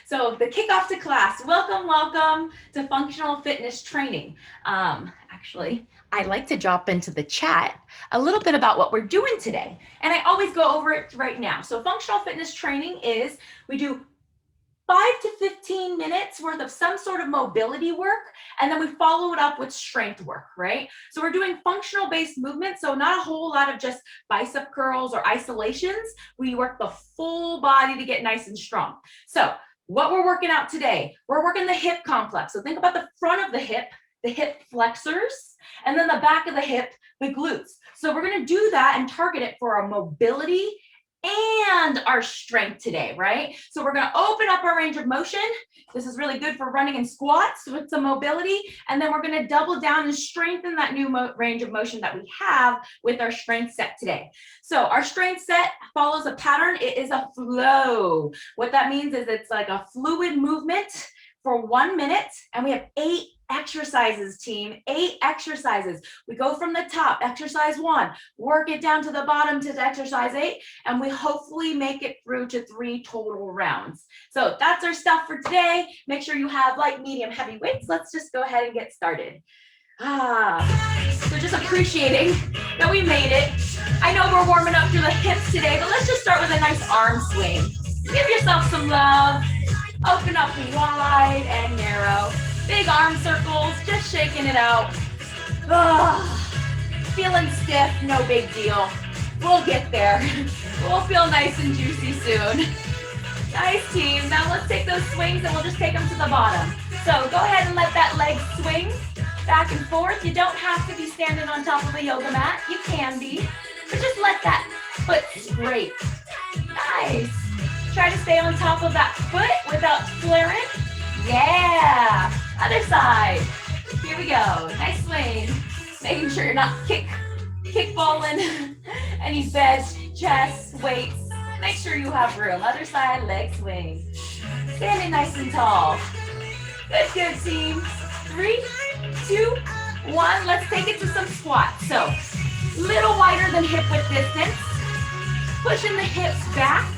So the kickoff to class, welcome to functional fitness training. Actually, I'd like to drop into the chat a little bit about what we're doing today. And I always go over it right now. So functional fitness training is, we do 5 to 15 minutes worth of some sort of mobility work, and then we follow it up with strength work, right? So we're doing functional based movement, so not a whole lot of just bicep curls or isolations. We work the full body to get nice and strong. So what we're working out today, we're working the hip complex. So think about the front of the hip flexors, and then the back of the hip, the glutes. So we're gonna do that and target it for our mobility and our strength today, right? So we're gonna open up our range of motion. This is really good for running and squats with some mobility. And then we're gonna double down and strengthen that new range of motion that we have with our strength set today. So our strength set follows a pattern. It is a flow. What that means is it's like a fluid movement for 1 minute, and we have 8 exercises, team, 8 exercises. We go from the top, exercise 1, work it down to the bottom to exercise 8, and we hopefully make it through to 3 total rounds. So that's our stuff for today. Make sure you have light, medium, heavy weights. Let's just go ahead and get started. So just appreciating that we made it. I know we're warming up through the hips today, but let's just start with a nice arm swing. Give yourself some love. Open up wide and narrow. Big arm circles, just shaking it out. Feeling stiff, no big deal. We'll get there. We'll feel nice and juicy soon. Nice, team. Now let's take those swings and we'll just take them to the bottom. So go ahead and let that leg swing back and forth. You don't have to be standing on top of a yoga mat. You can be, but just let that foot scrape. Nice. Try to stay on top of that foot without flaring. Yeah. Other side. Here we go. Nice swing. Making sure you're not kickballing any beds, chests, weights. Make sure you have room. Other side, leg swing. Standing nice and tall. Good, team. 3, 2, 1. Let's take it to some squats. So, little wider than hip width distance. Pushing the hips back.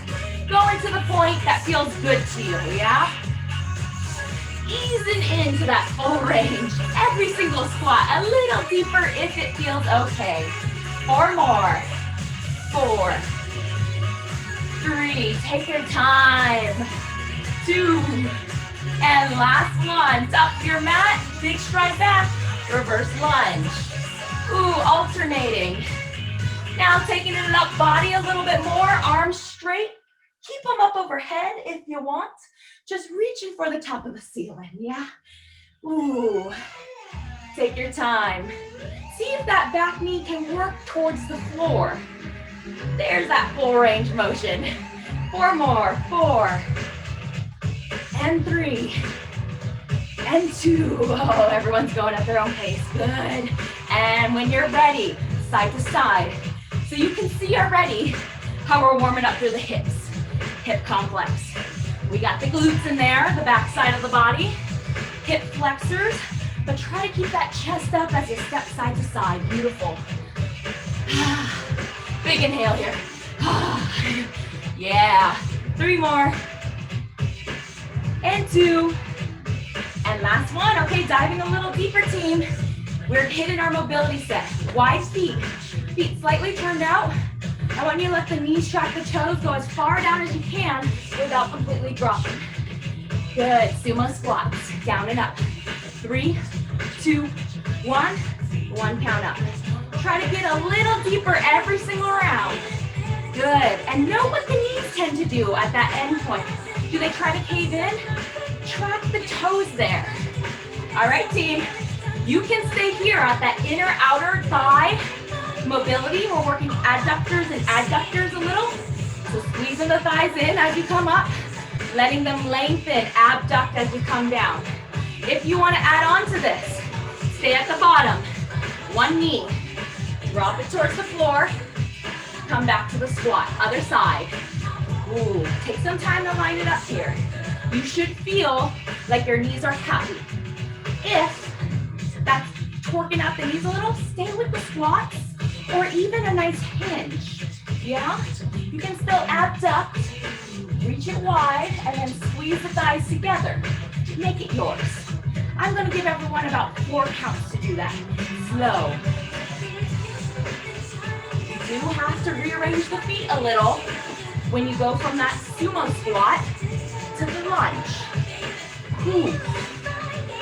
Going to the point that feels good to you, yeah? Easing into that full range. Every single squat, a little deeper if it feels okay. 4 more. 4, 3, take your time. 2, and last one. Top of your mat, big stride back, reverse lunge. Ooh, alternating. Now taking it up body a little bit more, arms straight. Keep them up overhead if you want. Just reaching for the top of the ceiling, yeah? Ooh, take your time. See if that back knee can work towards the floor. There's that full range motion. 4 more, 4, and 3, and 2. Oh, everyone's going at their own pace, good. And when you're ready, side to side. So you can see already how we're warming up through the hips. Hip complex. We got the glutes in there, the back side of the body, hip flexors, but try to keep that chest up as you step side to side. Beautiful. Big inhale here. Yeah. 3 more. And 2. And last one. Okay, diving a little deeper, team. We're hitting our mobility set. Wide feet. Feet slightly turned out. I want you to let the knees track the toes, go as far down as you can without completely dropping. Good, sumo squats, down and up. 3, 2, 1, 1 count up. Try to get a little deeper every single round. Good, and know what the knees tend to do at that end point. Do they try to cave in? Track the toes there. All right, team, you can stay here at that inner outer thigh mobility. We're working adductors and adductors a little. So squeezing the thighs in as you come up, letting them lengthen, abduct as you come down. If you want to add on to this, stay at the bottom. 1 knee, drop it towards the floor, come back to the squat. Other side. Ooh, take some time to line it up here. You should feel like your knees are happy. If that's torquing out the knees a little, stay with the squats. Or even a nice hinge, yeah? You can still abduct Reach it wide and then squeeze the thighs together. Make it yours. I'm gonna give everyone about 4 counts to do that. Slow. You do have to rearrange the feet a little when you go from that sumo squat to the lunge. Ooh.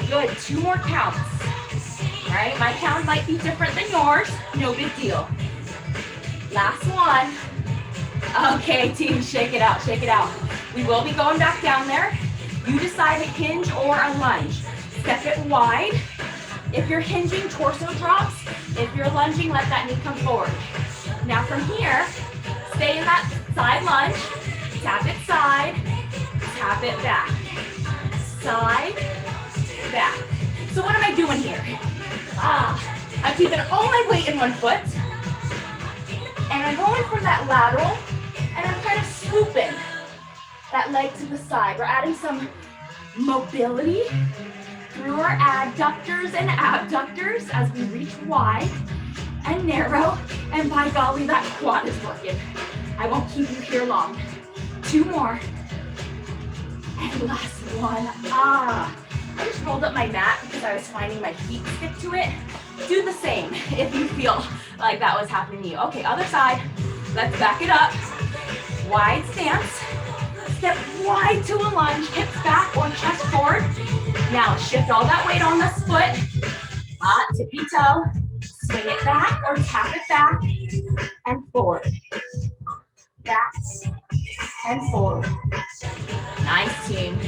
Good, 2 more counts. All right, my count might be different than yours. No big deal. Last one. Okay, team, shake it out, shake it out. We will be going back down there. You decide a hinge or a lunge. Step it wide. If you're hinging, torso drops. If you're lunging, let that knee come forward. Now from here, stay in that side lunge. Tap it side, tap it back. Side, back. So what am I doing here? I'm keeping all my weight in one foot. And I'm going from that lateral, and I'm kind of swooping that leg to the side. We're adding some mobility through our adductors and abductors as we reach wide and narrow. And by golly, that quad is working. I won't keep you here long. 2 more. And last one. I just rolled up my mat because I was finding my feet stick to it. Do the same if you feel like that was happening to you. Okay, other side. Let's back it up. Wide stance. Step wide to a lunge, hips back or chest forward. Now shift all that weight on this foot. Tippy toe. Swing it back or tap it back and forward. Back and forward. Nice, team.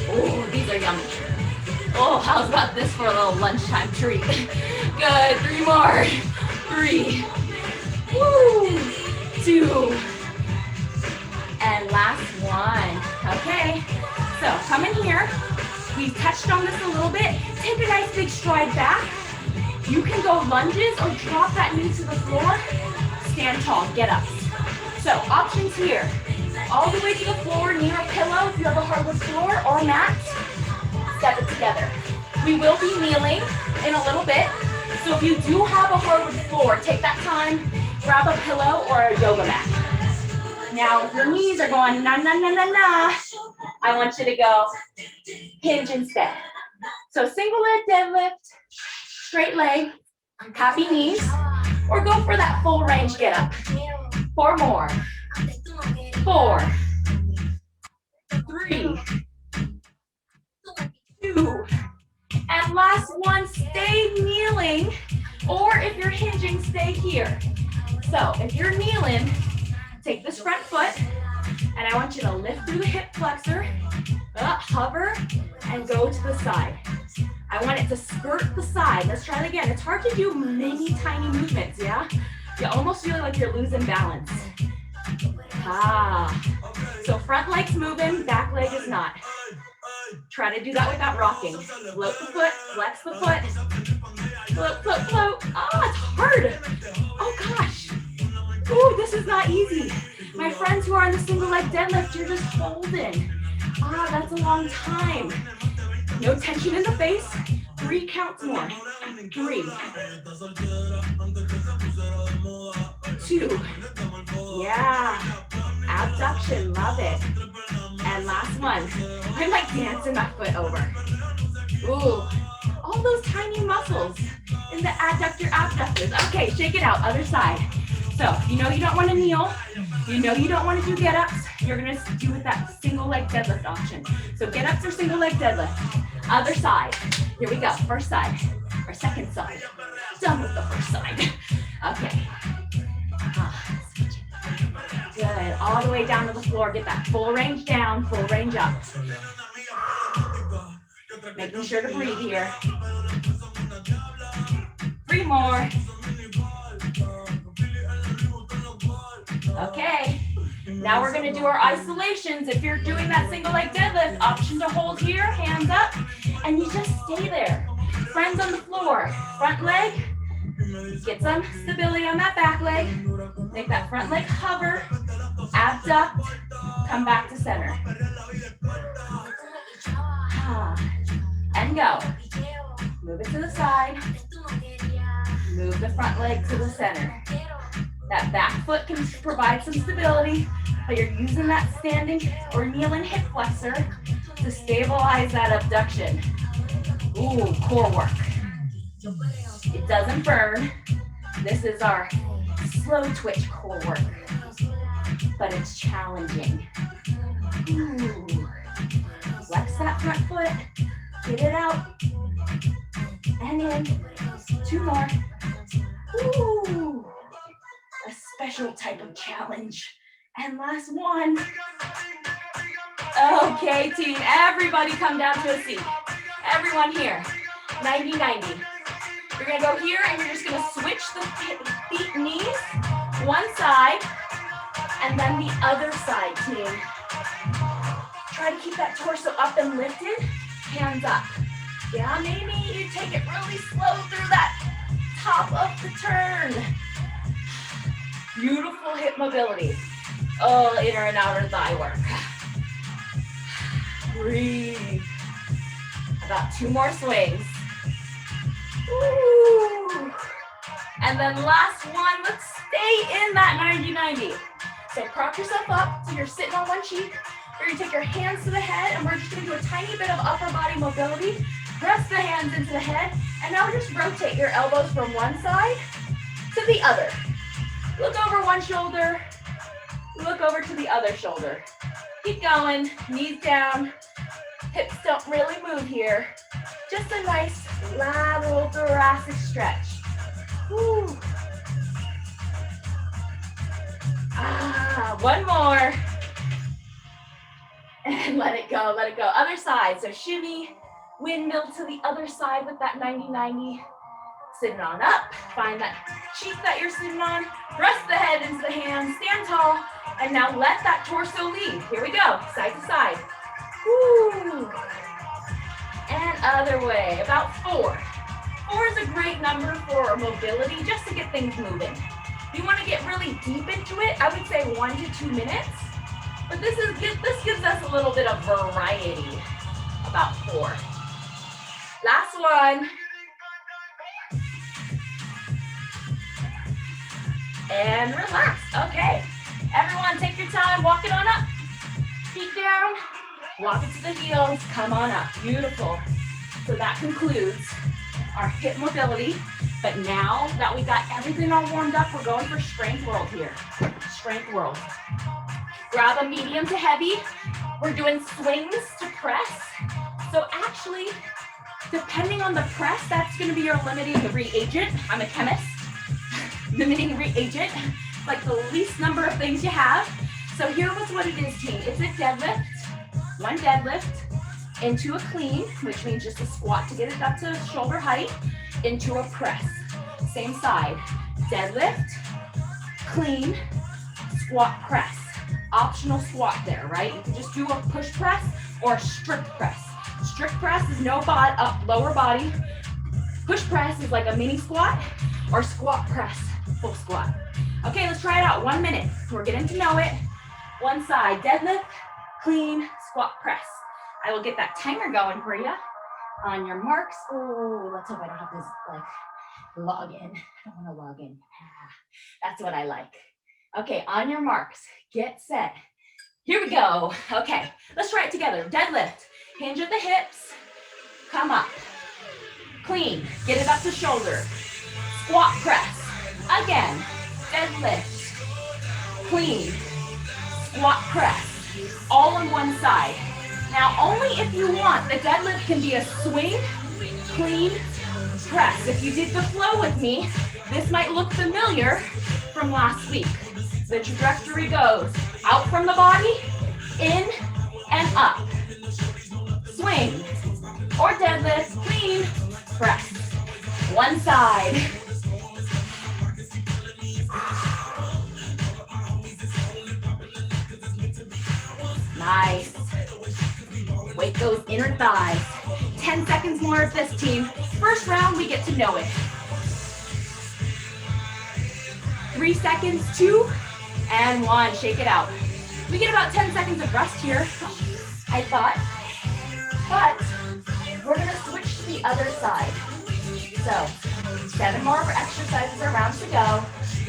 Oh, these are yummy. Oh, how's about this for a little lunchtime treat? Good, 3 more. 3. Woo. 2. And last one. Okay, so come in here. We've touched on this a little bit. Take a nice big stride back. You can go lunges or drop that knee to the floor. Stand tall, get up. So options here. All the way to the floor, knee or pillow if you have a hardwood floor or mat. Step it together. We will be kneeling in a little bit. So if you do have a hardwood floor, take that time, grab a pillow or a yoga mat. Now, if your knees are going na na na na na, I want you to go hinge instead. So single leg deadlift, straight leg, happy knees, or go for that full range get up. 4 more. 4, 3, 2, and last one, stay kneeling, or if you're hinging, stay here. So if you're kneeling, take this front foot, and I want you to lift through the hip flexor, hover, and go to the side. I want it to skirt the side. Let's try it again. It's hard to do many tiny movements, yeah? You almost feel like you're losing balance. So front leg's moving, back leg is not. Try to do that without rocking. Float the foot, flex the foot. Float, float, float. It's hard. Oh gosh. Ooh, this is not easy. My friends who are on the single leg deadlift, you're just holding. That's a long time. No tension in the face. 3 counts more. 3. 2. Yeah. Abduction, love it. And last one. I'm like dancing that foot over. Ooh, all those tiny muscles in the adductor abductors. Okay, shake it out, other side. So, you know you don't want to kneel. You know you don't want to do get-ups. You're going to do with that single leg deadlift option. So get-ups or single leg deadlift. Other side. Here we go, first side, or second side. Done with the first side. Okay. Good, all the way down to the floor. Get that full range down, full range up. Making sure to breathe here. 3 more. Okay, now we're gonna do our isolations. If you're doing that single leg deadlift, option to hold here, hands up, and you just stay there. Friends on the floor, front leg, get some stability on that back leg. Make that front leg hover, abduct, come back to center. And go. Move it to the side. Move the front leg to the center. That back foot can provide some stability. but you're using that standing or kneeling hip flexor to stabilize that abduction. Ooh, core work. It doesn't burn. This is our slow twitch core work, but it's challenging. Ooh. Flex that front foot, get it out, and in. 2 more. Ooh. A special type of challenge. And last one. Okay, team, everybody come down to a seat. Everyone here, 90-90. You're gonna go here and you're just gonna switch the feet, knees, one side, and then the other side, team. Try to keep that torso up and lifted, hands up. Yeah, maybe you take it really slow through that top of the turn. Beautiful hip mobility. Oh, inner and outer thigh work. Breathe. About 2 more swings. Ooh. And then last one, let's stay in that 90-90. So prop yourself up so you're sitting on one cheek. You're gonna take your hands to the head and we're just gonna do a tiny bit of upper body mobility. Press the hands into the head and now just rotate your elbows from one side to the other. Look over one shoulder, look over to the other shoulder. Keep going, knees down, hips don't really move here. Just a nice lateral thoracic stretch. Woo. One more. And let it go, let it go. Other side, so shimmy, windmill to the other side with that 90-90. Sitting on up, find that cheek that you're sitting on, rest the head into the hands, stand tall, and now let that torso lead. Here we go, side to side. Woo. And other way, about 4. 4 is a great number for mobility, just to get things moving. If you want to get really deep into it, I would say 1 to 2 minutes. But this gives us a little bit of variety. About 4. Last one. And relax. Okay. Everyone, take your time. Walk it on up. Feet down. Walk it to the heels. Come on up. Beautiful. So that concludes our hip mobility. But now that we got everything all warmed up, we're going for strength world here. Strength world. Grab a medium to heavy. We're doing swings to press. So actually, depending on the press, that's going to be your limiting reagent. I'm a chemist. Limiting reagent, like the least number of things you have. So here was what it is, team. It's a deadlift, 1 deadlift, into a clean, which means just a squat to get it up to shoulder height, into a press. Same side. Deadlift, clean, squat, press. Optional squat there, right? You can just do a push press or a strict press. Strict press is no lower body. Push press is like a mini squat, or squat press, full squat. Okay, let's try it out. 1 minute. We're getting to know it. One side, deadlift, clean, squat, press. I will get that timer going for you. On your marks. Oh, let's hope I don't have to log in. I don't want to log in. That's what I like. Okay, on your marks, get set. Here we go. Okay, let's try it together. Deadlift, hinge at the hips, come up. Clean, get it up to shoulder. Squat press. Again, deadlift, clean, squat press. All on one side. Now, only if you want, the deadlift can be a swing, clean, press. If you did the flow with me, this might look familiar from last week. The trajectory goes out from the body, in and up. Swing, or deadlift, clean, press. One side. Nice. Weight those inner thighs. 10 seconds more of this, team. First round, we get to know it. 3 seconds, 2, and 1. Shake it out. We get about 10 seconds of rest here, I thought. But we're gonna switch to the other side. So 7 more exercises or rounds to go.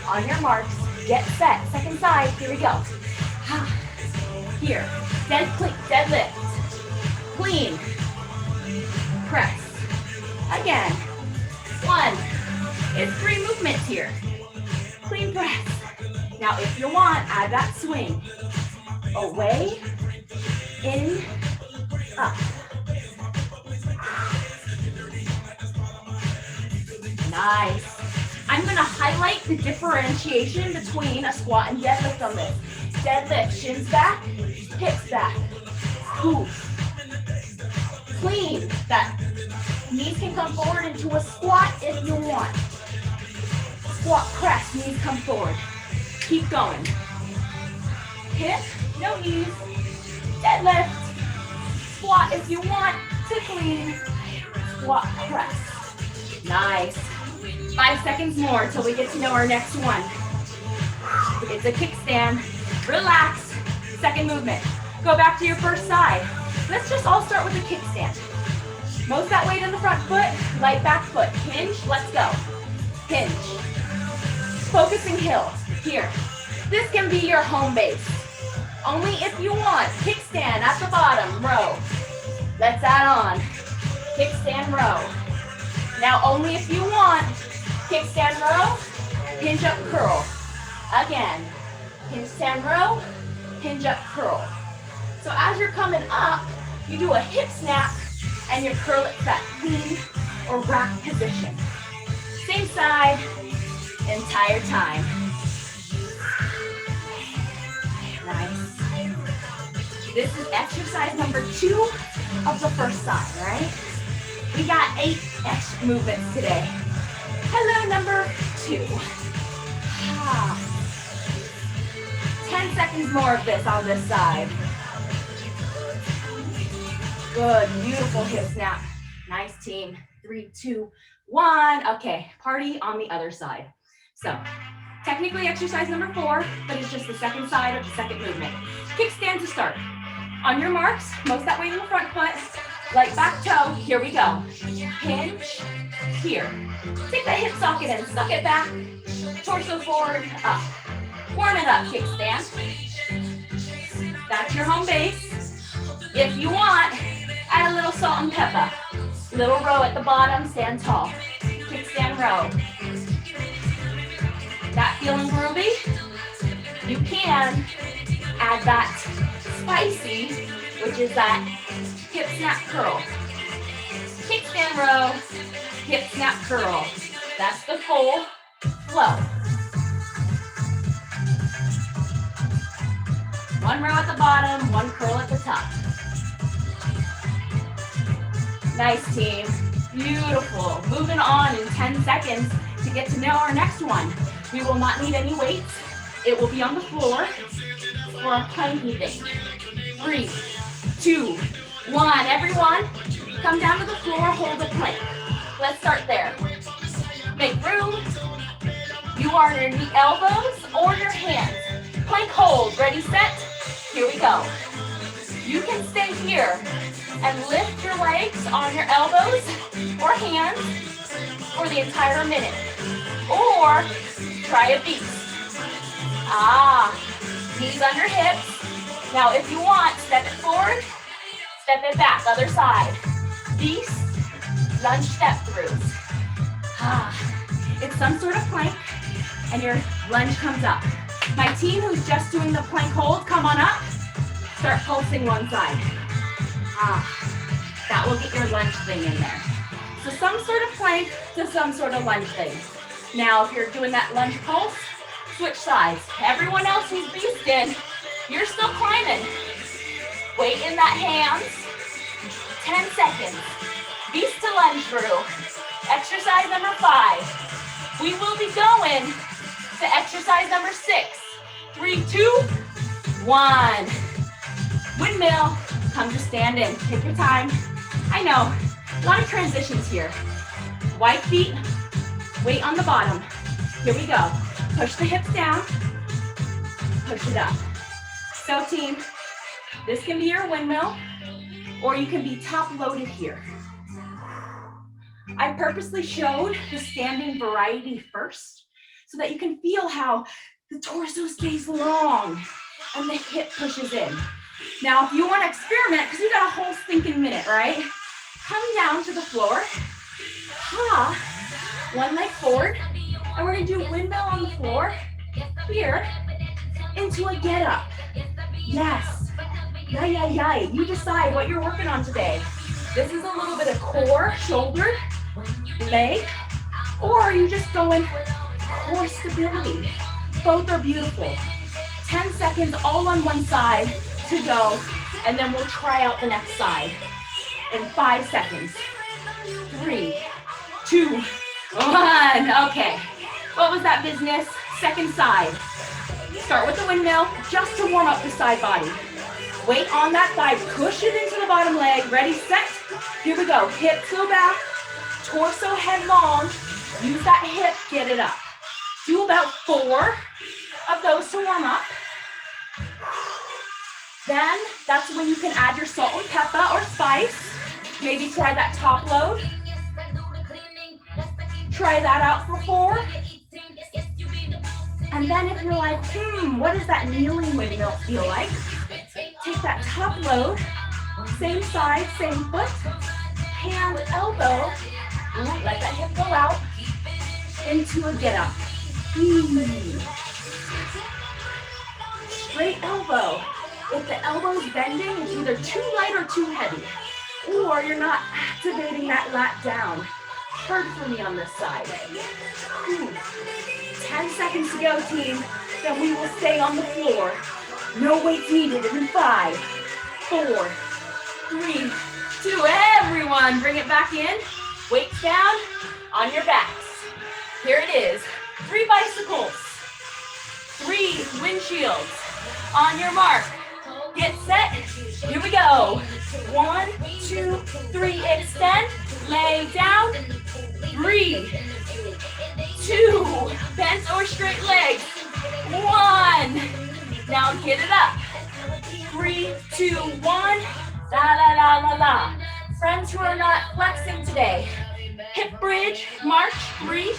On your marks, get set. Second side, here we go. Here, deadlift, clean, press. Again, 1. It's 3 movements here. Clean press. Now if you want, add that swing. Away, in, up. Nice. I'm going to highlight the differentiation between a squat and deadlift on this. Deadlift, shins back, hips back. Ooh. Clean. That knees can come forward into a squat if you want. Squat, press, knees come forward. Keep going. Hip, no knees. Deadlift. Squat if you want to clean. Squat, press. Nice. 5 seconds more till we get to know our next one. It's a kickstand. Relax. Second movement. Go back to your first side. Let's just all start with a kickstand. Most that weight in the front foot, light back foot. Hinge, let's go. Hinge. Focusing heel. Here. This can be your home base. Only if you want. Kickstand at the bottom, row. Let's add on. Kickstand row. Now only if you want. Kickstand row, hinge up curl. Again. Kickstand row, hinge up curl. So as you're coming up, you do a hip snap and you curl it to that clean or rack position. Same side, entire time. Nice. This is exercise number 2 of the first side, right? We got 8 extra movements today. Hello, number 2. 10 seconds more of this on this side. Good, beautiful hip snap. Nice team. 3, 2, 1. Okay, party on the other side. So, technically exercise number 4, but it's just the second side of the second movement. Kickstand to start. On your marks, most that weight in the front foot, light back toe, here we go. Hinge, here. Take that hip socket and suck it back. Torso forward, up. Warm it up, kickstand. That's your home base. If you want, add a little salt and pepper. Little row at the bottom, stand tall. Kickstand row. That feeling groovy? You can add that spicy, which is that hip snap curl. Kickstand row, hip snap curl. That's the full flow. One row at the bottom, one curl at the top. Nice team, beautiful. Moving on in 10 seconds to get to know our next one. We will not need any weights. It will be on the floor for a planky thing. 3, 2, 1. Everyone, come down to the floor, hold a plank. Let's start there. Make room. You are on your elbows or your hands. Plank hold, ready, set. Here we go. You can stay here and lift your legs on your elbows or hands for the entire minute. Or try a beast. Knees under hips. Now if you want, step it forward, step it back, other side. Beast, lunge step throughs. It's some sort of plank and your lunge comes up. My team who's just doing the plank hold, come on up. Start pulsing one side. That will get your lunge thing in there. So some sort of plank to some sort of lunge thing. Now if you're doing that lunge pulse, switch sides. Everyone else who's beasting, you're still climbing. Weight in that hands. 10 seconds. Beast to lunge through. Exercise number 5. We will be going to exercise number 6. 3, 2, 1. Windmill. Come to stand in. Take your time. I know, a lot of transitions here. Wide feet, weight on the bottom. Here we go. Push the hips down, push it up. So team, this can be your windmill, or you can be top loaded here. I purposely showed the standing variety first, so that you can feel how the torso stays long. and the hip pushes in. Now, if you want to experiment, because you got a whole stinking minute, right? Come down to the floor. One leg forward, and we're gonna do windmill on the floor here into a get up. Yes. Yay. You decide what you're working on today. This is a little bit of core, shoulder, leg, or are you just going core stability? Both are beautiful. 10 seconds all on one side to go, and then we'll try out the next side in 5 seconds. 3, 2, 1. Okay. What was that business? Second side. Start with the windmill just to warm up the side body. Weight on that thigh. Push it into the bottom leg. Ready, set. Here we go. Hips go back. Torso head long. Use that hip. Get it up. Do about 4 of those to warm up. Then that's when you can add your salt and pepper or spice. Maybe try that top load. Try that out for 4. And then if you're like, what does that kneeling windmill feel like? Take that top load, same side, same foot, hand, elbow, let that hip go out into a get up. Straight elbow. If the elbow's bending, it's either too light or too heavy, or you're not activating that lat down. Hard for me on this side. 10 seconds to go, team. Then we will stay on the floor. No weights needed in 5, 4, 3, 2. Everyone, bring it back in. Weights down on your backs. Here it is. 3 bicycles. 3 windshields. On your mark. Get set. Here we go. 1, 2, 3. Extend. Lay down. Breathe. 2. Bent or straight legs. 1. Now get it up. 3, 2, 1. La la la la la. Friends who are not flexing today, hip bridge, march 3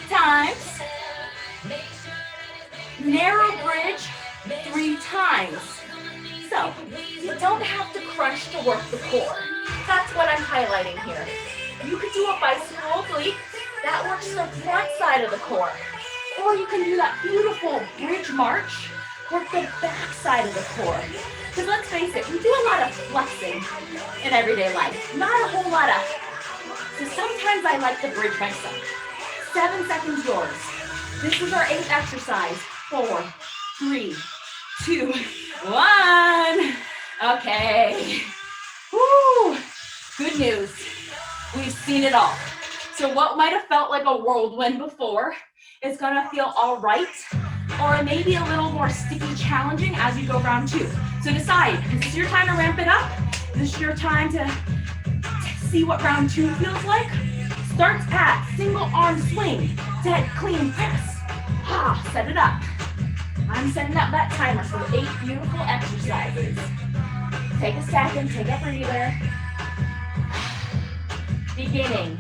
times. Narrow bridge 3 times. So you don't have to crunch to work the core. That's what I'm highlighting here. You could do a bicycle oblique. That works the front side of the core. Or you can do that beautiful bridge march, work the back side of the core. Because let's face it, we do a lot of flexing in everyday life. Not a whole lot of, so sometimes I like to bridge myself. 7 seconds yours. This is our 8th exercise. 4, 3, 2, 1. Okay. Woo! Good news. We've seen it all. So what might have felt like a whirlwind before is gonna feel all right, or maybe a little more sticky, challenging as you go round 2. So decide, is this your time to ramp it up? Is this your time to see what round 2 feels like? Starts at single arm swing, dead clean press. Set it up. I'm setting up that timer for 8 beautiful exercises. Take a second, take a breather. Beginning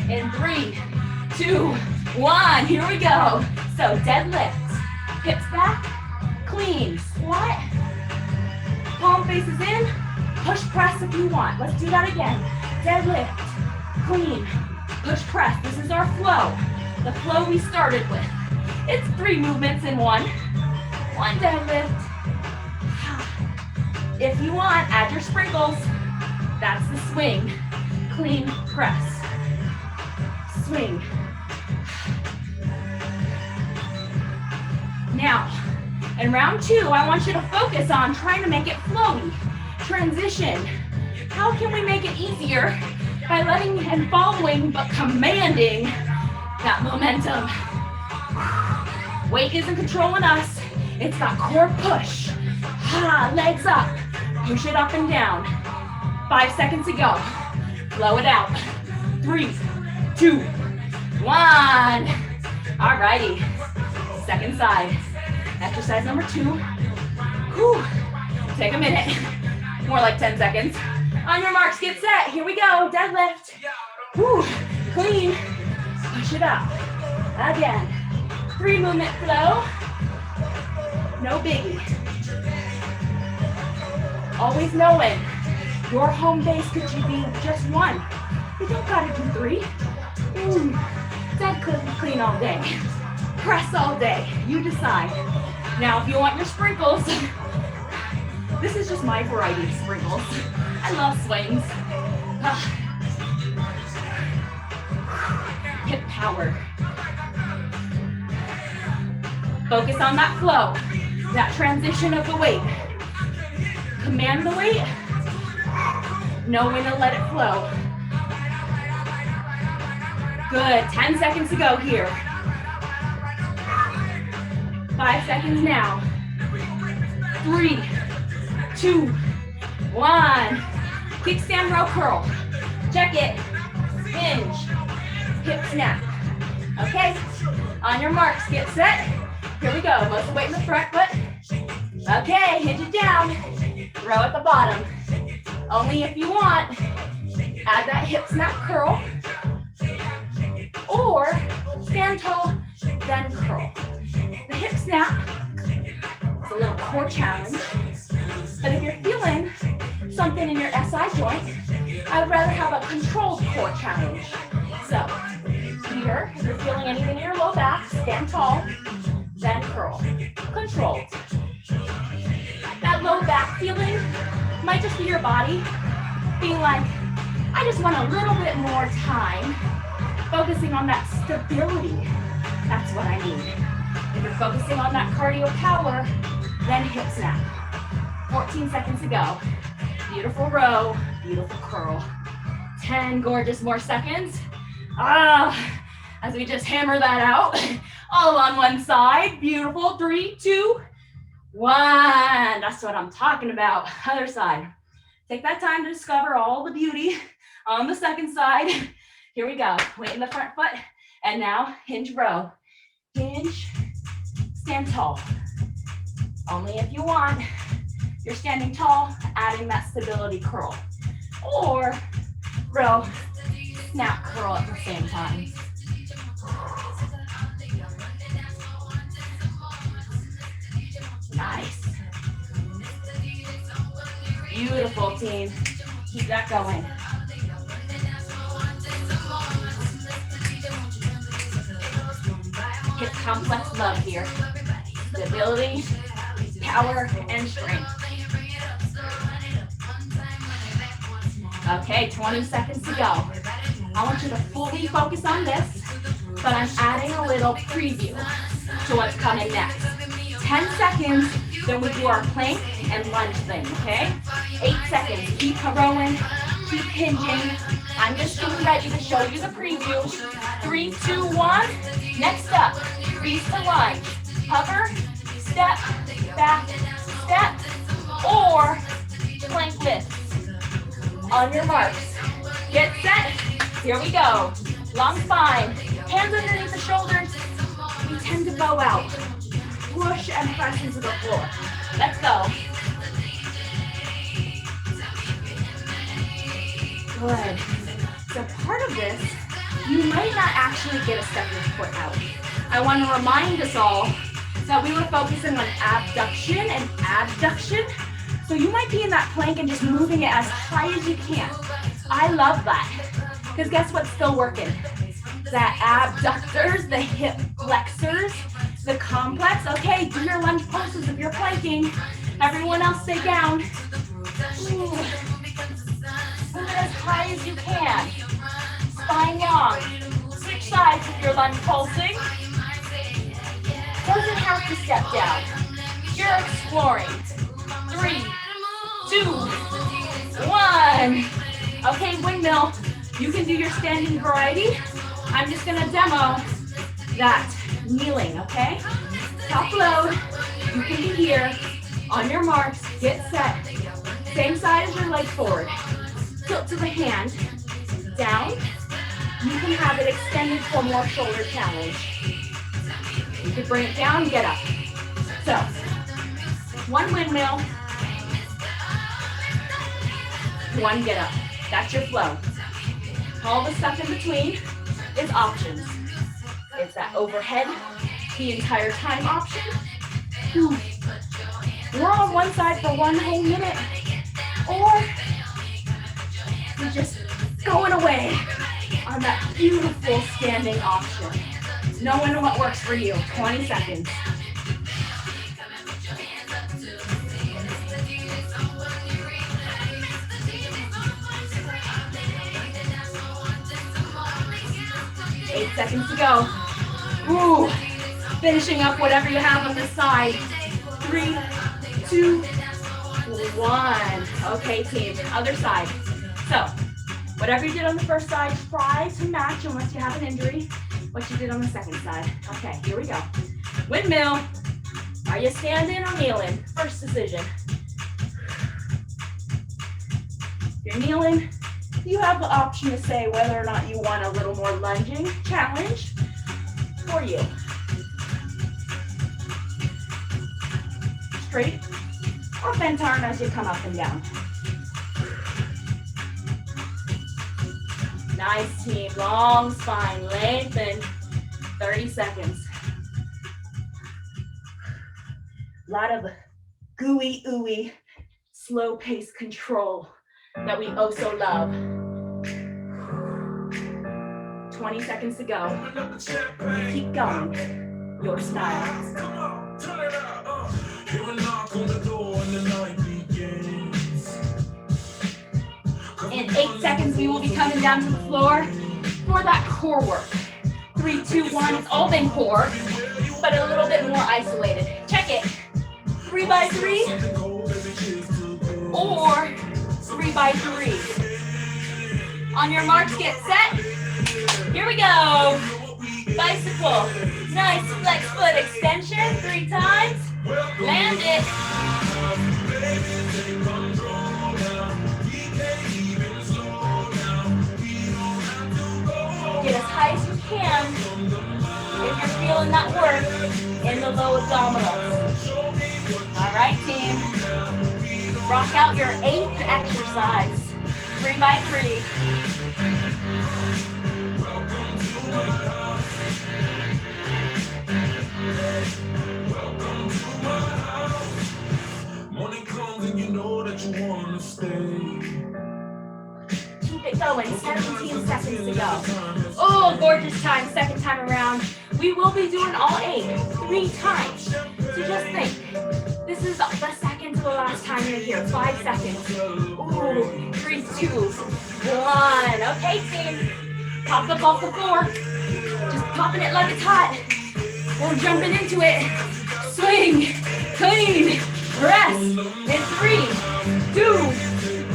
in 3, 2, 1. Here we go. So deadlift, hips back, clean, squat, palm faces in, push press if you want. Let's do that again. Deadlift, clean, push press. This is our flow, the flow we started with. It's 3 movements in one. 1 deadlift. If you want, add your sprinkles. That's the swing. Clean press. Swing. Now, in round 2, I want you to focus on trying to make it flowy. Transition. How can we make it easier? By letting and following, but commanding that momentum. Weight isn't controlling us. It's that core push. Legs up. Push it up and down. 5 seconds to go. Blow it out. 3, 2, 1. Alrighty. Second side. Exercise number 2. Whew. Take a minute. More like 10 seconds. On your marks, get set. Here we go. Deadlift. Whew. Clean. Push it up. Again. 3 movement flow. No biggie. Always knowing your home base could be just one. You don't gotta do 3. Dead clean all day. Press all day. You decide. Now, if you want your sprinkles, this is just my variety of sprinkles. I love swings. Hip power. Focus on that flow, that transition of the weight. Command the weight. Know when to let it flow. Good, 10 seconds to go here. 5 seconds now. 3, 2, 1. Kickstand row curl. Check it. Hinge. Hip snap. Okay, on your marks, get set. Here we go, most of the weight in the front foot. Okay, hinge it down. Row at the bottom. Only if you want. Add that hip snap curl. Or stand tall, then curl. The hip snap is a little core challenge. But if you're feeling something in your SI joint, I would rather have a controlled core challenge. So here, if you're feeling anything in your low back, stand tall, then curl. Controlled. That low back feeling might just be your body being like, I just want a little bit more time focusing on that stability. That's what I need. If you're focusing on that cardio power, then hip snap. 14 seconds to go. Beautiful row, beautiful curl. 10 gorgeous more seconds. As we just hammer that out, all on one side. Beautiful, 3, 2, 1. That's what I'm talking about. Other side. Take that time to discover all the beauty on the second side. Here we go. Weight in the front foot. And now hinge row. Hinge, stand tall. Only if you want. You're standing tall, adding that stability curl. Or row, snap, curl at the same time. Nice. Beautiful, team. Keep that going. Hip complex love here. Stability, power, and strength. Okay, 20 seconds to go. I want you to fully focus on this, but I'm adding a little preview to what's coming next. 10 seconds, then we do our plank and lunge thing, okay? 8 seconds, keep rowing, keep hinging. I'm just getting ready to show you the preview. 3, 2, 1. Next up, beast to lunge. Hover, step, back, step, or plank lift. On your marks, get set, here we go. Long spine, hands underneath the shoulders. We tend to bow out. Push and press into the floor. Let's go. Good. So part of this, you might not actually get a step your foot out. I want to remind us all that we were focusing on abduction and adduction. So you might be in that plank and just moving it as high as you can. I love that. Because guess what's still working? That abductors, the hip flexors, the complex. Okay, do your lunge pulses if you're planking. Everyone else stay down. Ooh. Move it as high as you can. Spine long. Switch sides if you're lunge pulsing. Doesn't have to step down. You're exploring. 3, 2, 1. Okay, windmill. You can do your standing variety. I'm just gonna demo that kneeling, okay? Top load. You can be here. On your marks, get set. Same side as your leg forward. Tilt to the hand. Down. You can have it extended for more shoulder challenge. You can bring it down, get up. So, one windmill. One get up. That's your flow. All the stuff in between is options. It's that overhead the entire time option. We're on one side for 1 whole minute, or you're just going away on that beautiful standing option. Knowing what works for you. 20 seconds. Eight seconds to go. Ooh, finishing up whatever you have on the side. 3, 2, 1. Okay, team, other side. So, whatever you did on the first side, try to match, unless you have an injury, what you did on the second side. Okay, here we go. Windmill. Are you standing or kneeling? First decision. If you're kneeling, you have the option to say whether or not you want a little more lunging challenge for you. Straight or bent arm as you come up and down. Nice, team. Long spine, lengthen. 30 seconds. A lot of gooey, ooey, slow pace control that we oh so love. 20 seconds to go. Keep going. Your style. In 8 seconds, we will be coming down to the floor for that core work. 3, 2, 1. It's all been core, but a little bit more isolated. Check it. 3 by 3 or 3 by 3. On your marks, get set. Here we go. Bicycle. Nice flex foot extension. 3 times. Land it. Get as high as you can if you're feeling that work in the low abdominals. All right, team. Rock out your 8th exercise. 3 by 3. Morning comes and you know that you want to stay. Keep it going. 17 seconds to go. Oh, gorgeous time. Second time around. We will be doing all 8 3 times. So just think. This is the second to the last time you're here. 5 seconds. Ooh, 3, 2, 1. Okay, team. Pop up off the floor. Just popping it like it's hot. We're jumping into it. Swing, clean, press. In 3, 2,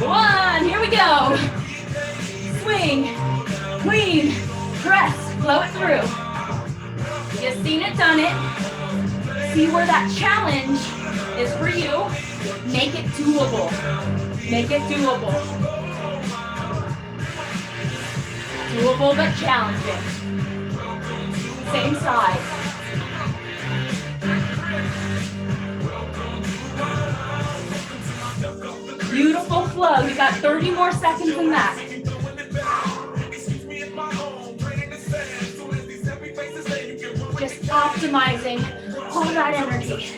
1. Here we go. Swing, clean, press. Flow it through. You've seen it, done it. See where that challenge is for you. Make it doable. Make it doable. Doable but challenging. Same side. Beautiful flow. You got 30 more seconds in that. Just optimizing all that energy.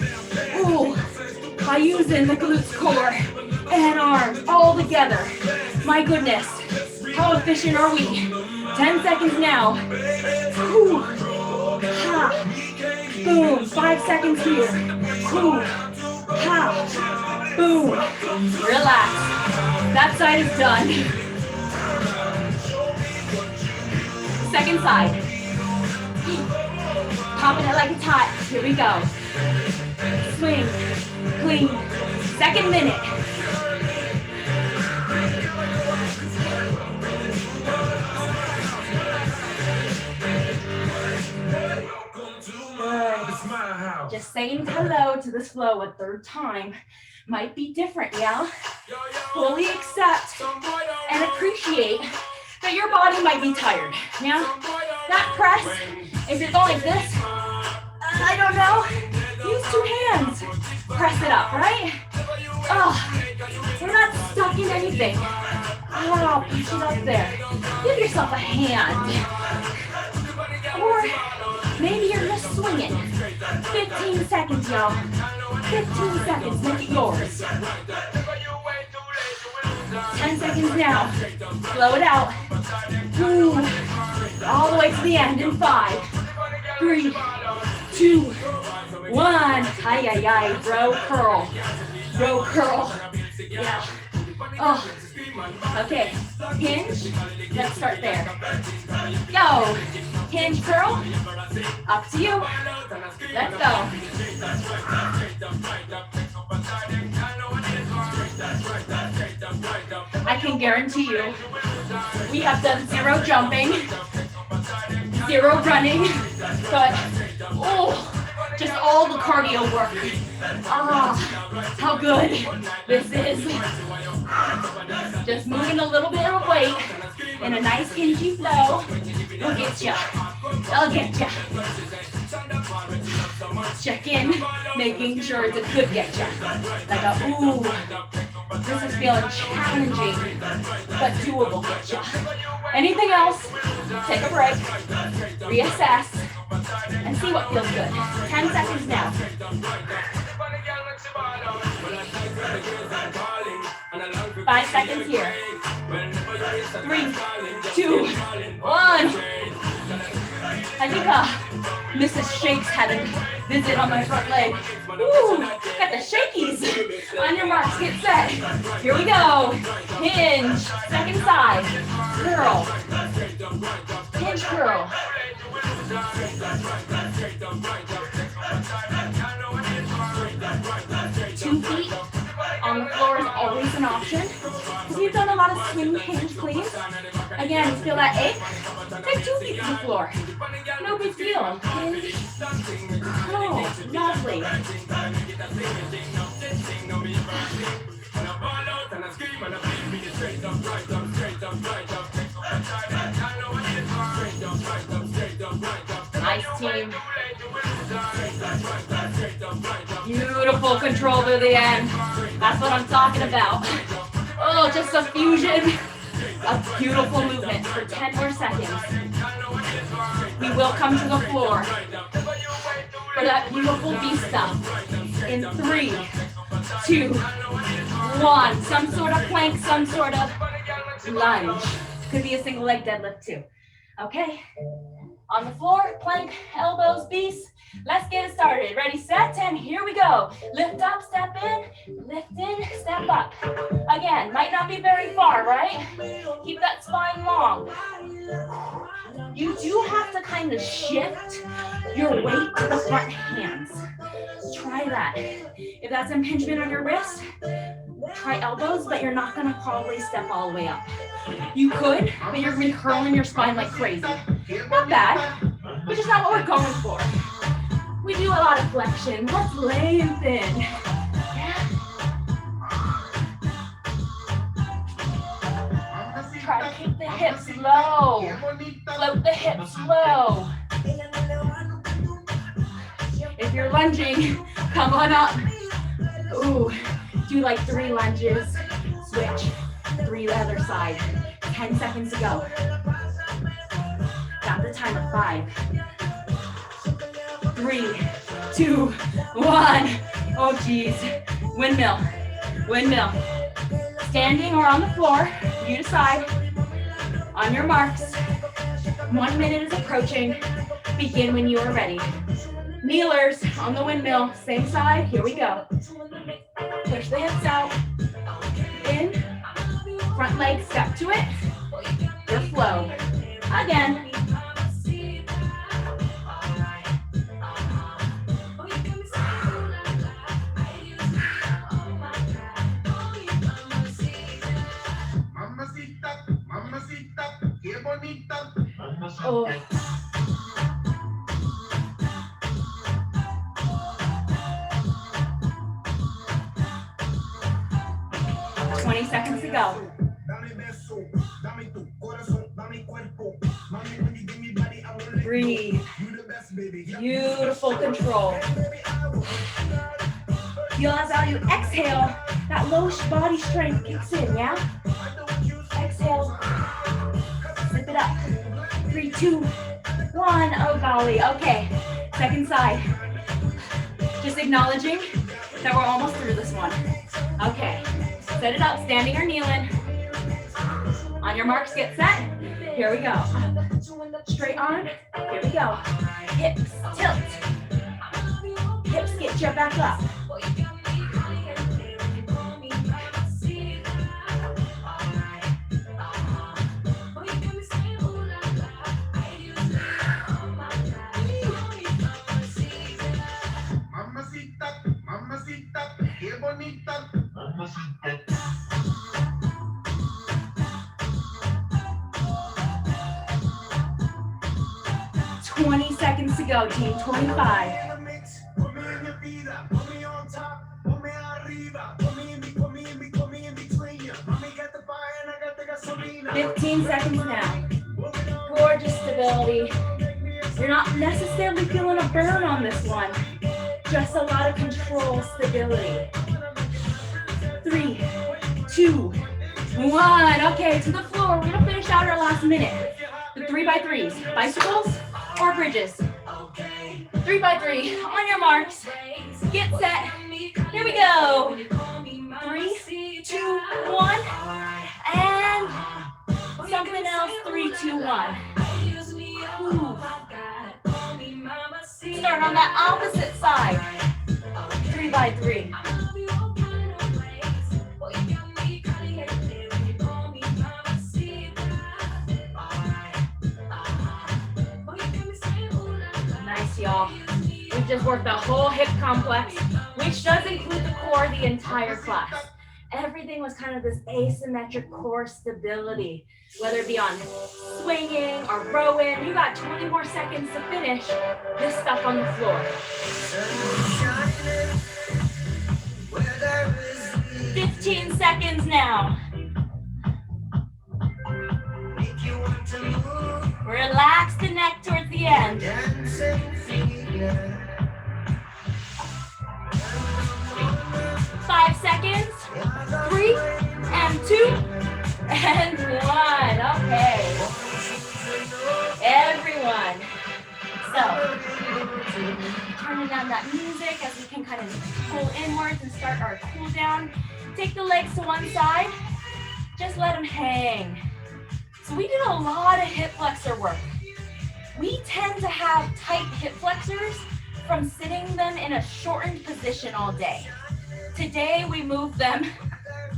Ooh, by using the glutes core and arms all together. My goodness, how efficient are we? 10 seconds now. Ooh, ha, boom, 5 seconds here. Ooh, ha, boom, relax. That side is done. Second side. Popping it like it's hot. Here we go. Swing, clean. Second minute. Good. Just saying hello to this flow a 3rd time might be different, yeah? Fully accept and appreciate that your body might be tired, yeah? That press, if you're going like this, I don't know, use 2 hands. Press it up, right? Oh, we're not stuck in anything. Oh, push it up there. Give yourself a hand. Or maybe you're just swinging. 15 seconds, y'all. 15 seconds, make it yours. 10 seconds now. Blow it out. Ooh. All the way to the end in 5, 3, 2, 1. Ay, ay, ay. Row curl. Row curl. Yeah. Oh. Okay. Hinge. Let's start there. Go. Hinge curl. Up to you. Let's go. I can guarantee you, we have done 0 jumping, 0 running, but oh, just all the cardio work. Ah, how good this is. Just moving a little bit of weight in a nice hingy flow. It'll get ya. It'll get ya. Check in, making sure it's a good get ya. Like a ooh. This is feeling challenging, but doable get ya. Anything else? Take a break, reassess, and see what feels good. 10 seconds now. 5 seconds here. 3, 2, 1. I think Mrs. Shakes had a visit on my front leg. Ooh, got the shakies. On your marks, get set. Here we go. Hinge, second side. Curl. Hinge curl. 2 feet on the floor is always an option. If you've done a lot of swing hinge cleans, again, you feel that ache, take 2 feet to the floor. No big deal. Hinge. Oh, lovely. Nice team. Beautiful control to the end. That's what I'm talking about. Oh, just a fusion of beautiful movement for 10 more seconds. We will come to the floor for that beautiful beast stuff in 3, 2, 1. Some sort of plank, some sort of lunge. Could be a single leg deadlift too. Okay. On the floor, plank, elbows, beast. Let's get it started. Ready, set, 10. Here we go. Lift up, step in, lift in, step up. Again, might not be very far, right? Keep that spine long. You do have to kind of shift your weight to the front hands. Try that. If that's impingement on your wrist, try elbows, but you're not gonna probably step all the way up. You could, but you're gonna be curling your spine like crazy. Not bad, but just not what we're going for. We do a lot of flexion. Let's lengthen. Yeah. Try to keep the hips low. Float the hips low. If you're lunging, come on up. Ooh, do like 3 lunges. Switch. 3 the other side. 10 seconds to go. Got the timer. 5, 3, 2, 1. Oh geez. Windmill. Windmill. Standing or on the floor, you decide. On your marks. 1 minute is approaching. Begin when you are ready. Kneelers on the windmill, same side. Here we go. Push the hips out. In. Front leg, step to it. Your flow. Again. Oh. Seconds to go. Breathe. Beautiful control. Feel as how you exhale, that low body strength kicks in, yeah? Exhale. Zip it up. 3, 2, 1. Oh golly. Okay. Second side. Just acknowledging Now we're almost through this one. Okay, set it up, standing or kneeling. On your marks, get set. Here we go. Up, straight arm. Here we go. Hips, tilt. Hips get you back up. 20 seconds to go, team. 25. 15 seconds now. Gorgeous stability. You're not necessarily feeling a burn on this one. Just a lot of control, stability. 3, 2, 1. Okay, to the floor. We're gonna finish out our last minute. The 3x3s, bicycles or bridges. 3x3, on your marks. Get set. Here we go. 3, 2, 1. And something else. 3, 2, 1. Ooh. Start on that opposite side. 3x3. Nice, y'all. We've just worked the whole hip complex, which does include the core the entire class. Everything was kind of this asymmetric core stability, whether it be on swinging or rowing. You got 20 more seconds to finish this stuff on the floor. 15 seconds now. Relax the neck towards the end. 5 seconds. 3 and 2 and 1. Okay. Everyone. So, turning down that music as we can kind of pull inwards and start our cool down. Take the legs to one side. Just let them hang. So we did a lot of hip flexor work. We tend to have tight hip flexors from sitting them in a shortened position all day. Today we moved them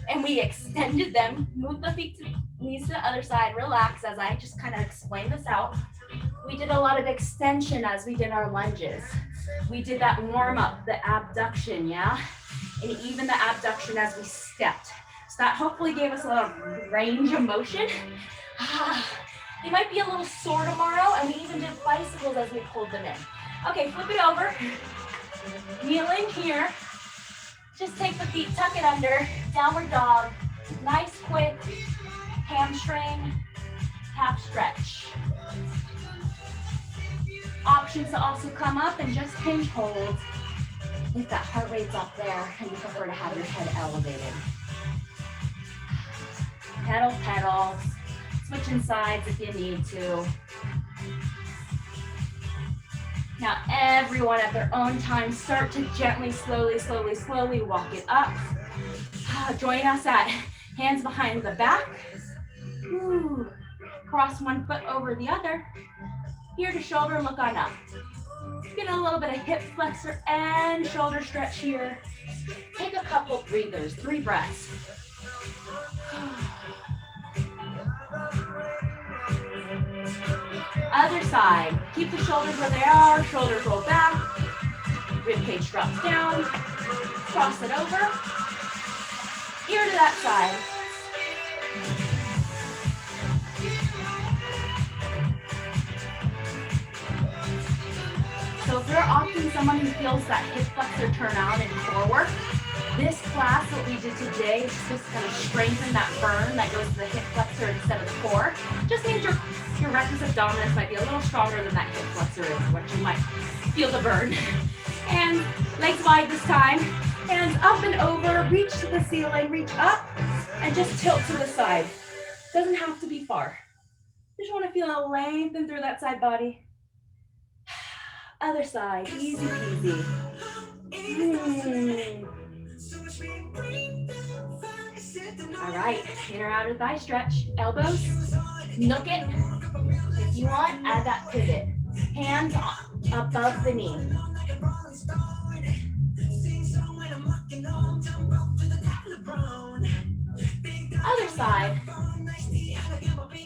and we extended them. Move the feet to knees to the other side. Relax as I just kind of explain this out. We did a lot of extension as we did our lunges. We did that warm up, the abduction, yeah? And even the abduction as we stepped. So that hopefully gave us a lot of range of motion. You might be a little sore tomorrow, and we even did bicycles as we pulled them in. Okay, flip it over. Kneeling here. Just take the feet, tuck it under, downward dog. Nice, quick hamstring, calf stretch. Options to also come up and just hinge hold if that heart rate's up there and you prefer to have your head elevated. Pedal, pedal. Switching sides if you need to. Now everyone at their own time, start to gently, slowly, slowly, slowly walk it up. Join us at hands behind the back. Ooh. Cross one foot over the other. Ear to shoulder, look on up. Get a little bit of hip flexor and shoulder stretch here. Take a couple breathers, 3 breaths. Other side. Keep the shoulders where they are. Shoulders roll back. Rib cage drops down. Cross it over. Ear to that side. So if you're often someone who feels that hip flexor turn on in core work, this class, what we did today, is just kind of strengthen that burn that goes to the hip flexor instead of the core. Just means your rectus abdominis might be a little stronger than that hip flexor is, which you might feel the burn. And legs wide this time. Hands up and over, reach to the ceiling, reach up, and just tilt to the side. Doesn't have to be far. Just want to feel a lengthen through that side body. Other side, easy peasy. All right, inner outer thigh stretch. Elbows, nook it. If you want, add that pivot. Hands above the knee. Other side.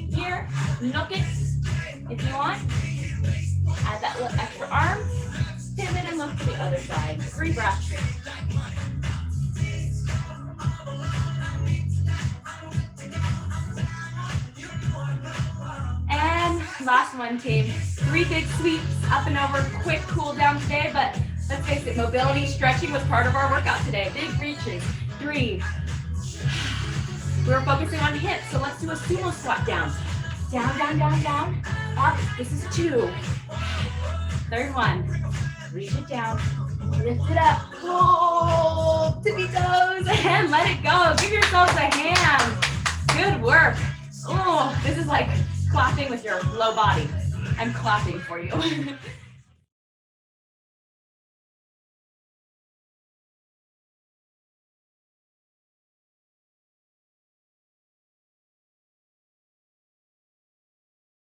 Here, nook it. If you want, add that little extra arm. Pivot and look to the other side. 3 breaths. And last one, team. 3 big sweeps, up and over, quick cool down today, but let's face it, mobility, stretching was part of our workout today. Big reaches. 3. We're focusing on hips, so let's do a sumo squat down. Down, down, down, down. Up, this is 2. Third one. Reach it down. Lift it up. Oh, tippy toes, and let it go. Give yourselves a hand. Good work. Oh, this is like clapping with your low body. I'm clapping for you.